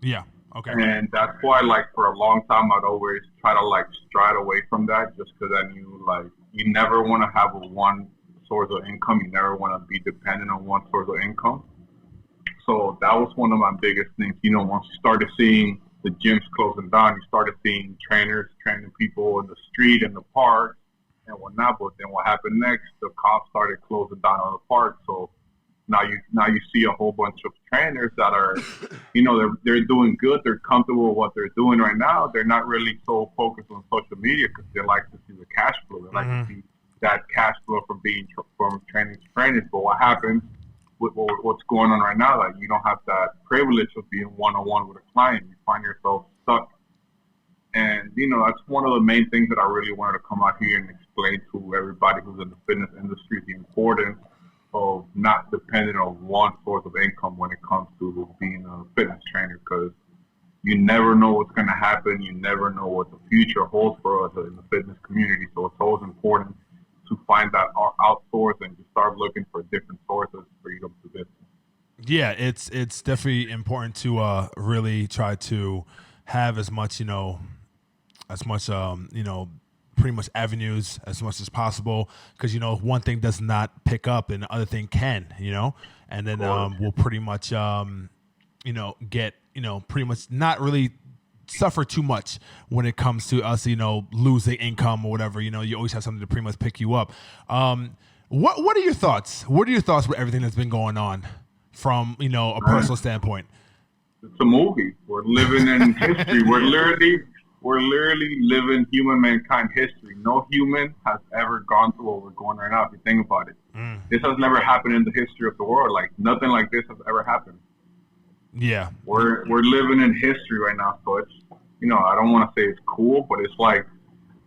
Yeah. Okay. And that's why, for a long time, I'd always try to, stride away from that just because I knew, you never want to have one source of income. You never want to be dependent on one source of income. So that was one of my biggest things. Once you started seeing the gyms closing down, you started seeing trainers training people in the street, in the park, and whatnot. But then what happened next? The cops started closing down on the park. So now you see a whole bunch of trainers that are, they're doing good. They're comfortable with what they're doing right now. They're not really so focused on social media because they like to see the cash flow. They like to see that cash flow from training to trainers. But what happens with what's going on right now? You don't have that privilege of being one-on-one with a client. You find yourself stuck. And, that's one of the main things that I really wanted to come out here and explain to everybody who's in the fitness industry, the importance of not depending on one source of income when it comes to being a fitness trainer, because you never know what's going to happen. You never know what the future holds for us in the fitness community. So it's always important to find that outsource and just start looking for different sources for you to do business. Yeah, it's definitely important to really try to have as much pretty much avenues as much as possible, because one thing does not pick up and the other thing can, and then we'll pretty much get pretty much not really suffer too much when it comes to us losing income or whatever. You always have something to pretty much pick you up. What are your thoughts with everything that's been going on from a personal standpoint? It's a movie. We're living in history. We're literally we're literally living human mankind history. No human has ever gone through what we're going right now. If you think about it, this has never happened in the history of the world. Like nothing like this has ever happened. Yeah, we're living in history right now. So it's, you know, I don't want to say it's cool, but it's like,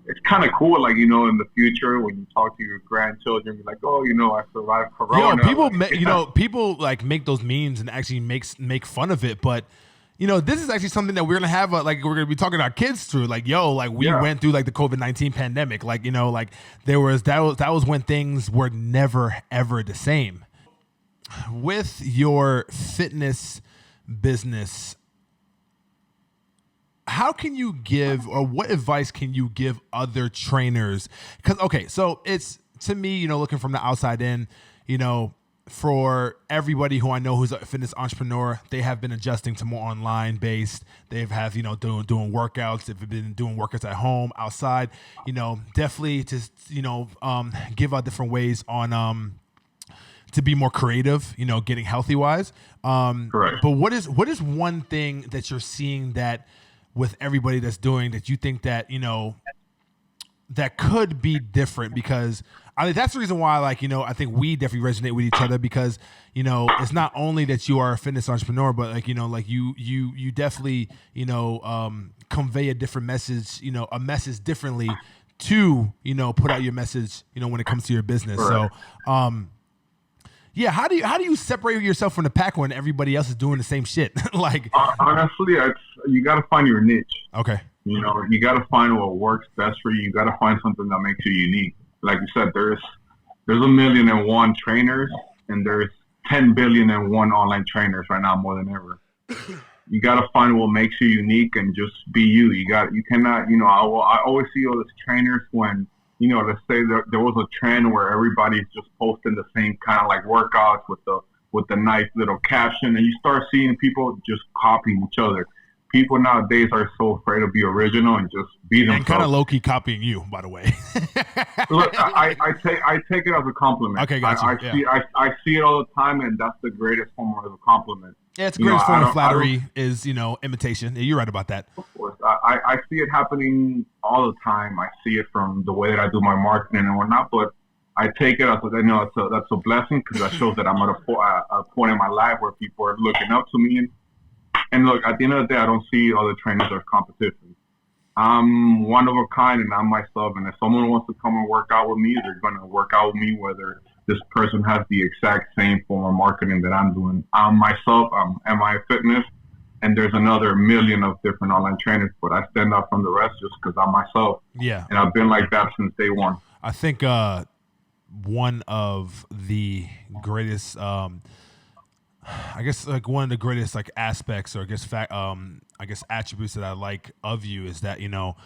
it's kind of cool, like, you know, in the future when you talk to your grandchildren, you're like, oh, you know, I survived Corona. Yo, people, like, you know, people like make those memes and actually make fun of it, but you know, this is actually something that we're gonna have, like, we're gonna be talking to our kids through. Like, yo, like we went through like the COVID-19 pandemic, like, you know, like that was when things were never ever the same. With your fitness business, how can you give, or what advice can you give other trainers? Because, okay, so it's, to me, you know, looking from the outside in, you know, for everybody who I know who's a fitness entrepreneur, they have been adjusting to more online based. They've have, you know, doing workouts. They've been doing workouts at home, outside, you know, definitely to, you know, give out different ways on, to be more creative, you know, getting healthy wise. Correct. But what is one thing that you're seeing that with everybody that's doing that you think that, you know, that could be different? Because I mean, that's the reason why, like, you know, I think we definitely resonate with each other, because, you know, it's not only that you are a fitness entrepreneur, but like, you know, like you definitely, you know, convey a different message, you know, a message differently to, you know, put out your message, you know, when it comes to your business. Right. So, yeah, how do you separate yourself from the pack when everybody else is doing the same shit? Like, honestly, you got to find your niche. Okay. You know, you got to find what works best for you. You got to find something that makes you unique. Like you said, there's 1,000,001 trainers, and there's 10,000,000,001 online trainers right now, more than ever. You got to find what makes you unique and just be you. You cannot, you know, I always see all these trainers when, you know, let's say there was a trend where everybody's just posting the same kind of like workouts with the nice little caption, and you start seeing people just copying each other. People nowadays are so afraid to be original and just be themselves. And kind of low key copying you, by the way. Look, I take it as a compliment. Okay, gotcha. I see it all the time, and that's the greatest form of a compliment. Yeah, it's the greatest form of flattery is, you know, imitation. You're right about that. Of course, I see it happening all the time. I see it from the way that I do my marketing and whatnot. But I take it as that's a blessing, because that shows that I'm at a point in my life where people are looking up to me. And look, at the end of the day, I don't see other trainers as competition. I'm one of a kind, and I'm myself. And if someone wants to come and work out with me, they're going to work out with me, whether this person has the exact same form of marketing that I'm doing. I'm myself. I'm MI Fitness, and there's another million of different online trainers, but I stand out from the rest just because I'm myself. Yeah. And I've been like that since day one. I think one of the greatest I guess like one of the greatest like aspects, or I guess attributes that I like of you is that, you know,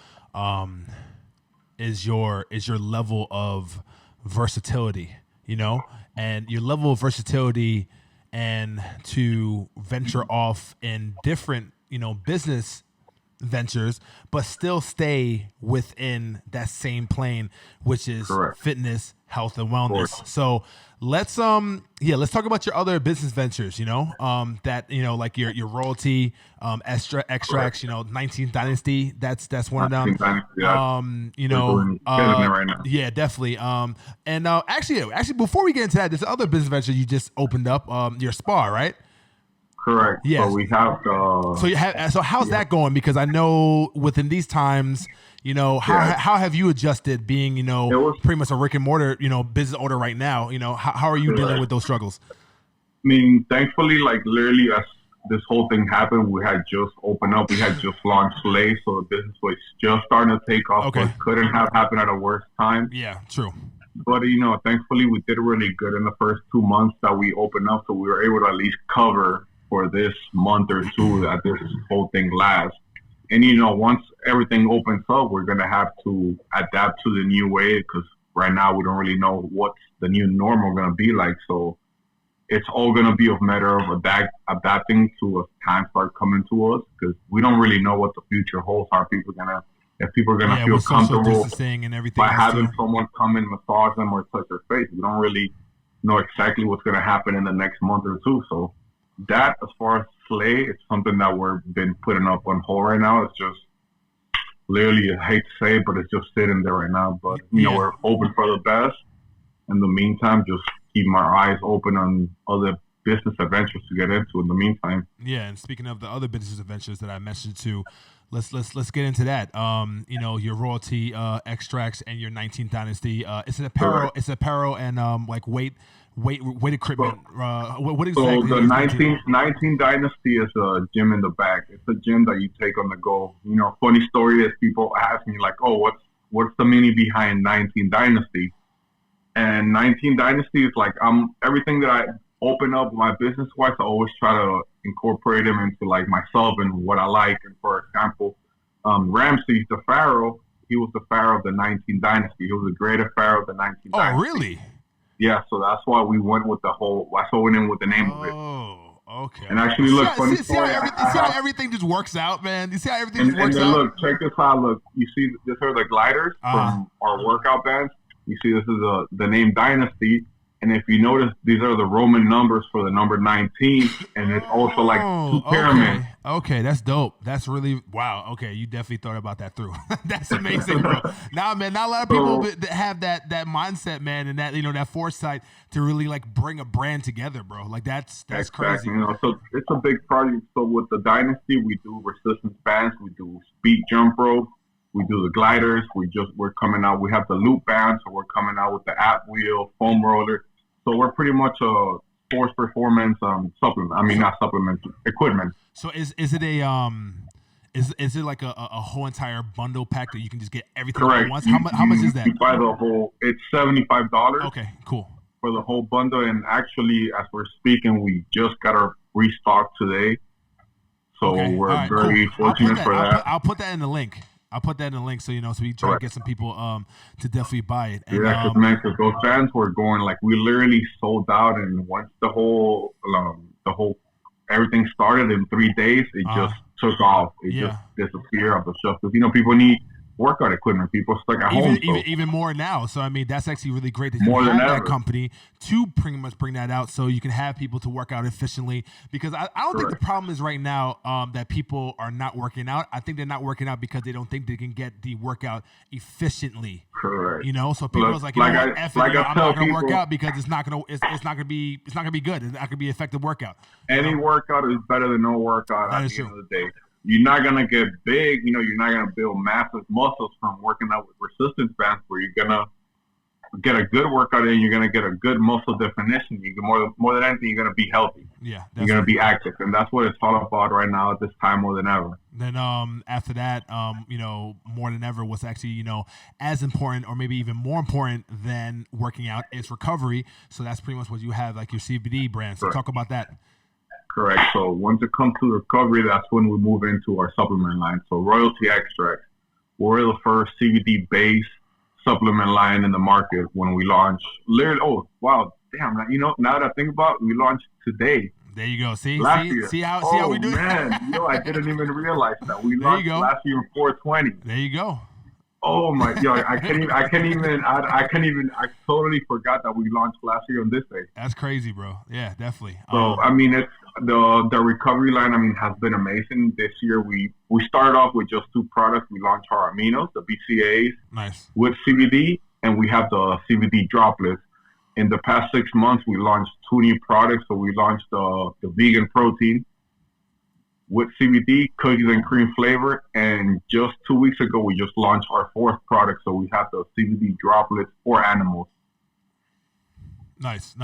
is your level of versatility, you know, and your level of versatility, and to venture off in different, you know, business ventures, but still stay within that same plane, which is Correct. Fitness, health, and wellness. So let's talk about your other business ventures, you know, that, you know, like your royalty, extracts, you know, 19th Dynasty, that's one of them. You know, right now. yeah, definitely. Actually, before we get into that, there's other business venture you just opened up, your spa, right? Correct. Yes. So we have So how's that going? Because I know within these times, you know, how have you adjusted being, you know, pretty much a brick and mortar, you know, business owner right now? You know, how are you dealing with those struggles? I mean, thankfully, like literally as this whole thing happened, we had just opened up. We had just launched Slay, so the business was just starting to take off. Okay. But couldn't have happened at a worse time. Yeah, true. But, you know, thankfully we did really good in the first 2 months that we opened up, so we were able to at least cover for this month or two that this whole thing lasts. And, you know, once everything opens up, we're going to have to adapt to the new way, because right now we don't really know what's the new normal going to be like. So it's all going to be a matter of adapting to as time start coming to us, because we don't really know what the future holds. If people are going to feel comfortable and everything by having someone come and massage them or touch their face. We don't really know exactly what's going to happen in the next month or two. So that, as far as Slay, it's something that we've been putting up on hold right now. It's just literally, I hate to say it, but it's just sitting there right now. But we're hoping for the best. In the meantime, just keep my eyes open on other business adventures to get into. In the meantime, yeah. And speaking of the other business adventures that I mentioned too, let's get into that. Your royalty extracts and your 19th dynasty. It's an apparel. Correct. It's apparel and like weight equipment. What exactly? So the 19 Dynasty is a gym in the back. It's a gym that you take on the go. Funny story is people ask me like, oh, what's the meaning behind 19 Dynasty? And 19 Dynasty is like everything that I open up my business wise, I always try to incorporate them into like myself and what I like. And for example, Ramses the Pharaoh, he was the Pharaoh of the 19 Dynasty. He was the greatest Pharaoh of the 19 Dynasty. Oh, really? Yeah, so that's why we went with that's why we went in with the name of it. Oh, okay. And actually, look, funny see story. how everything just works out, man. You see how everything just works out? And out? then look, check this out. Look, you see, these are the gliders from our workout bands. You see, this is the name Dynasty. And if you notice, these are the Roman numbers for the number 19, and it's also like two pyramids. Okay, that's dope. That's really wow. Okay, you definitely thought about that through. That's amazing, bro. Not a lot of people that have that mindset, man, and that foresight to really like bring a brand together, bro. Like that's exactly. crazy. So it's a big project. So with the Dynasty, we do resistance bands, we do speed jump rope. We do the gliders. We're coming out. We have the loop band, so we're coming out with the app wheel, foam roller. So we're pretty much a sports performance supplement. I mean, not supplement, equipment. So is it a is it like a whole entire bundle pack that you can just get everything at once? How much is that? You buy the whole. It's $75. Okay, cool. For the whole bundle, and actually, as we're speaking, we just got our restock today. So we're very fortunate for that. I'll put that in the link. so we try to get some people to definitely buy it. And, because those fans were going like we literally sold out, and once the whole everything started in 3 days, it just took off. It just disappeared off the shelf because people need workout equipment. People stuck at home. Even more now. So I mean, that's actually really great that you have that company to pretty much bring that out, so you can have people to work out efficiently. Because I don't think the problem is right now that people are not working out. I think they're not working out because they don't think they can get the workout efficiently. Correct. So people are like, I'm not going to work out because it's not going to be good. It's not going to be an effective workout. Any workout is better than no workout at the end of the day. You're not going to get big, you're not going to build massive muscles from working out with resistance bands, where you're going to get a good workout in, you're going to get a good muscle definition. You can more than anything, you're going to be healthy. Yeah. You're going to be active. And that's what it's all about right now at this time more than ever. Then after that, more than ever, what's actually, as important or maybe even more important than working out is recovery. So that's pretty much what you have, like your CBD brand. So talk about that. Correct. So once it comes to recovery, that's when we move into our supplement line. So Royalty Extract, we're the first CBD-based supplement line in the market when we launched. Literally, now that I think about it, we launched today. There you go. See how we do it? Man, I didn't even realize that. We launched last year in 420. There you go. Oh my God! I totally forgot that we launched last year on this day. That's crazy, bro. Yeah, definitely. So I mean, it's the recovery line. I mean, has been amazing. This year we started off with just 2 products. We launched our aminos, the BCAAs, nice, with CBD, and we have the CBD droplets. In the past 6 months, we launched 2 new products. So we launched the vegan protein with CBD, cookies and cream flavor, and just 2 weeks ago we just launched our 4th product. So we have the CBD droplets for animals. Nice.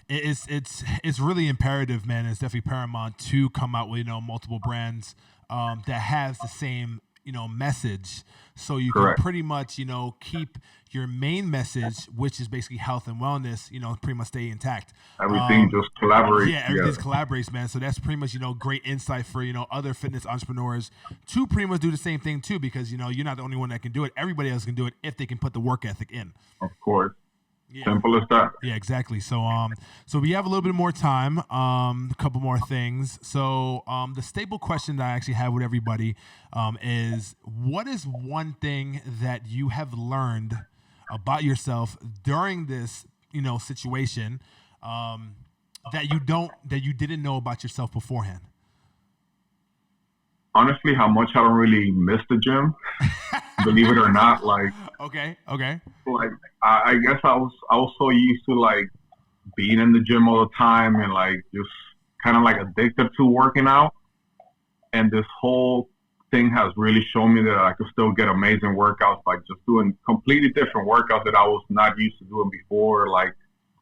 It's really imperative, man. It's definitely paramount to come out with multiple brands that has the same message, so you can pretty much keep your main message, which is basically health and wellness, pretty much stay intact. Everything just collaborates. Yeah, everything collaborates, man. So that's pretty much great insight for other fitness entrepreneurs to pretty much do the same thing too, because you're not the only one that can do it. Everybody else can do it if they can put the work ethic in. Of course. Yeah. Simple as that. Yeah, exactly. So so we have a little bit more time, a couple more things. So the staple question that I actually have with everybody is, what is one thing that you have learned about yourself during this situation that you didn't know about yourself beforehand? honestly how much I don't really miss the gym. Believe it or not, Okay. like I guess I was so used to like being in the gym all the time and like just kind of like addicted to working out. And this whole thing has really shown me that I could still get amazing workouts by just doing completely different workouts that I was not used to doing before. Like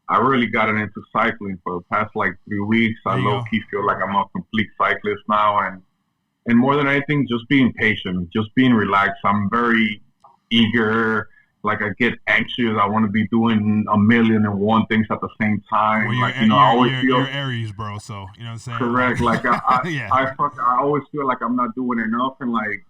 I really gotten into cycling for the past like 3 weeks. I low key feel like I'm a complete cyclist now, and more than anything, just being patient, just being relaxed. I'm very eager. Like I get anxious. I want to be doing a million and one things at the same time. Well, like I always feel you're Aries, bro. So you know what I'm saying. Correct. Like I yeah. I always feel like I'm not doing enough, and like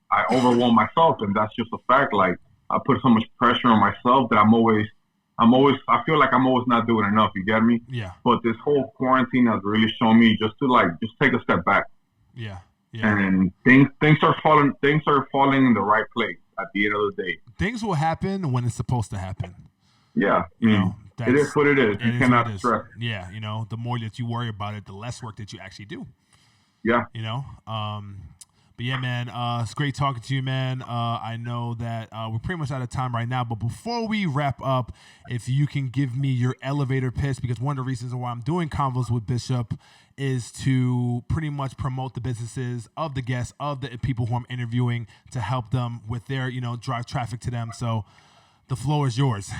I overwhelm myself, and that's just a fact. Like I put so much pressure on myself that I feel like I'm always not doing enough. You get me? Yeah. But this whole quarantine has really shown me just to like just take a step back. Yeah. And things are falling in the right place at the end of the day. Things will happen when it's supposed to happen. Yeah. You know, it is what it is. You cannot stress. Yeah, you know, the more that you worry about it, the less work that you actually do. Yeah. You know? But yeah, man, it's great talking to you, man. I know that we're pretty much out of time right now, but before we wrap up, if you can give me your elevator pitch, because one of the reasons why I'm doing Convos with Bishop is to pretty much promote the businesses of the guests, of the people who I'm interviewing, to help them with their, drive traffic to them. So the floor is yours.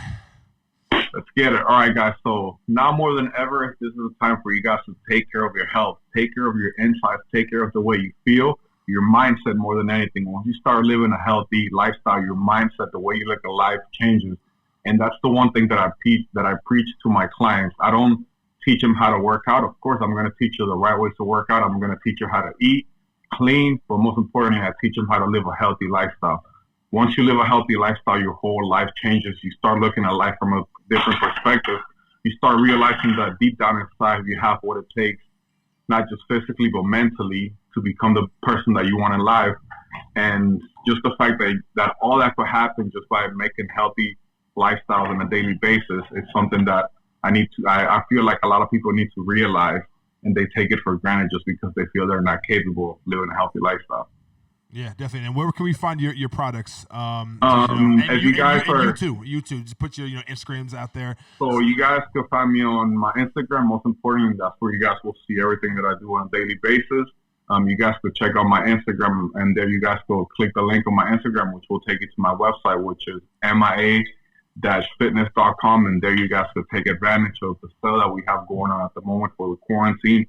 Let's get it. All right, guys. So now more than ever, this is the time for you guys to take care of your health, take care of your insides, take care of the way you feel, your mindset more than anything. Once you start living a healthy lifestyle, your mindset, the way you look at life changes. And that's the one thing that I preach to my clients. I don't teach them how to work out. Of course, I'm going to teach you the right ways to work out. I'm going to teach you how to eat clean, but most importantly, I teach them how to live a healthy lifestyle. Once you live a healthy lifestyle, your whole life changes. You start looking at life from a different perspective. You start realizing that deep down inside, you have what it takes, not just physically, but mentally, to become the person that you want in life. And just the fact that all that could happen just by making healthy lifestyles on a daily basis is something that I feel like a lot of people need to realize, and they take it for granted just because they feel they're not capable of living a healthy lifestyle. Yeah, definitely. And where can we find your products? If you guys are you too. Just put your Instagrams out there. So you guys can find me on my Instagram. Most importantly, that's where you guys will see everything that I do on a daily basis. You guys could check out my Instagram, and there you guys go click the link on my Instagram, which will take you to my website, which is mia-fitness.com, and there you guys could take advantage of the sale that we have going on at the moment for the quarantine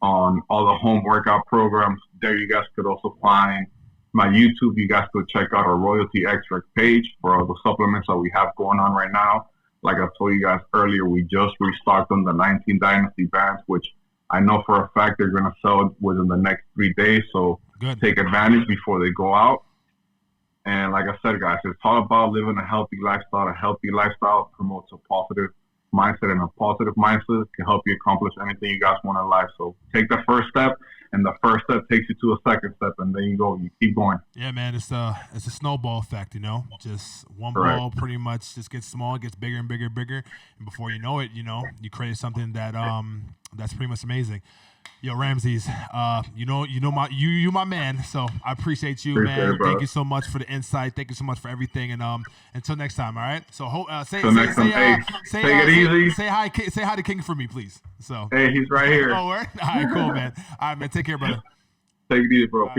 on all the home workout programs. There you guys could also find my YouTube. You guys could check out our royalty extract page for all the supplements that we have going on right now. Like I told you guys earlier, we just restocked on the 19 Dynasty bands, which I know for a fact they're going to sell within the next 3 days. So take advantage before they go out. And like I said, guys, it's all about living a healthy lifestyle. A healthy lifestyle promotes a positive mindset, and a positive mindset can help you accomplish anything you guys want in life. So take the first step, and the first step takes you to a second step, and then you keep going. Yeah, man, it's a snowball effect, just one ball pretty much just gets small, gets bigger and bigger and bigger, and before you know it, you create something that that's pretty much amazing. Yo, Ramses, you my man, so I appreciate you, man. Thank you so much for the insight. Thank you so much for everything, and until next time, all right. So take it easy. Say hi to King for me, please. So hey, he's right here. Oh, all right, cool, man. All right, man. Take care, brother. Take it easy, bro.